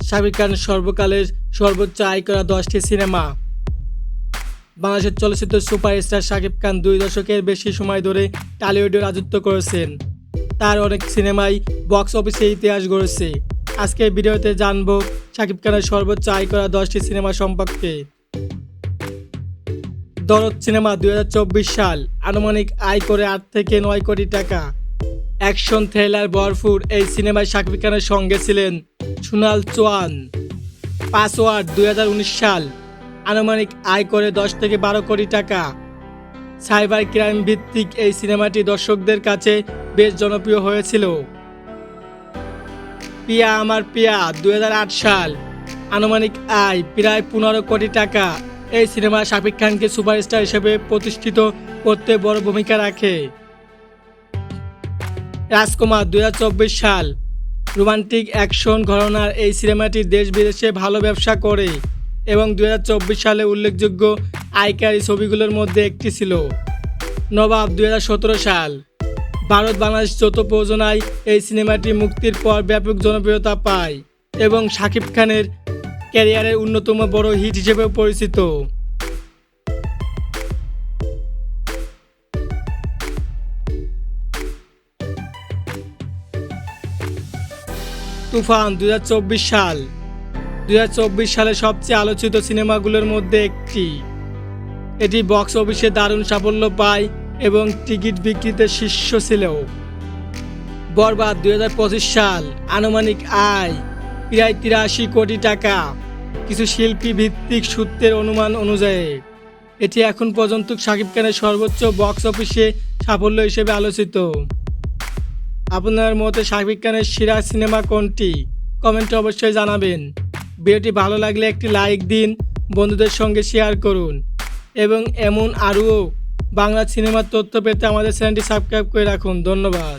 শাকিব খান সর্বকালের সর্বোচ্চ আয় করা 10টি সিনেমা। বাংলাদেশের চলচ্চিত্র সুপারস্টার শাকিব খান 2 দশকের বেশি সময় ধরে টলিউডে রাজত্ব করেছেন। তার অনেক সিনেমাই বক্স অফিসে ইতিহাস গড়েছে। আজকের ভিডিওতে জানবো শাকিব খানের সর্বোচ্চ আয় করা 10টি সিনেমা সম্পর্কে। দরদ সিনেমা 2024 সাল আনুমানিক আয় করে 8 থেকে 9 কোটি টাকা। অ্যাকশন থ্রিলার ভরপুর এই সিনেমায় শাকিব খানের সঙ্গে ছিলেন সোনাল চৌহান। পাসওয়ার্ড 2019 সাল আনুমানিক আয় করে 10 থেকে 12 কোটি টাকা। সাইবার ক্রাইম ভিত্তিক এই সিনেমাটি দর্শকদের কাছে বেশ জনপ্রিয় হয়েছিল। পিয়া আমার পিয়া 2008 সাল আনুমানিক আয় প্রায় 15 কোটি টাকা। এই সিনেমা শাকিব খানকে সুপারস্টার হিসেবে প্রতিষ্ঠিত করতে বড় ভূমিকা রাখে। রাজকুমার 2024 সাল রোমান্টিক অ্যাকশন ঘরানার এই সিনেমাটি দেশ বিদেশে ভালো ব্যবসা করে এবং 2024 সালে উল্লেখযোগ্য আয়কারী ছবিগুলোর মধ্যে একটি ছিল। নবাব 2017 সাল ভারত বাংলাদেশ যৌথ প্রযোজনায় এই সিনেমাটি মুক্তির পর ব্যাপক জনপ্রিয়তা পায় এবং শাকিব খানের ক্যারিয়ারের অন্যতম বড় হিট হিসেবে পরিচিত। তুফান 2024 সালে সবচেয়ে আলোচিত সিনেমাগুলোর মধ্যে একটি। এটি বক্স অফিসে দারুণ সাফল্য পায় এবং টিকিট বিক্রিতে শীর্ষ ছিল। বরবাদ 2025 সাল আনুমানিক আয় প্রায় 83 কোটি টাকা। কিছু শিল্পী ভিত্তিক সূত্রের অনুমান অনুযায়ী এটি এখন পর্যন্ত শাকিব খানের সর্বোচ্চ বক্স অফিসে সাফল্য হিসেবে আলোচিত। আপনার মতে শাকিব খানের সেরা সিনেমা কোনটি? কমেন্টে অবশ্যই জানাবেন। ভিডিওটি ভালো লাগলে একটি লাইক দিন, বন্ধুদের সঙ্গে শেয়ার করুন এবং এমন আরও বাংলা সিনেমার তথ্য পেতে আমাদের চ্যানেলটি সাবস্ক্রাইব করে রাখুন। ধন্যবাদ।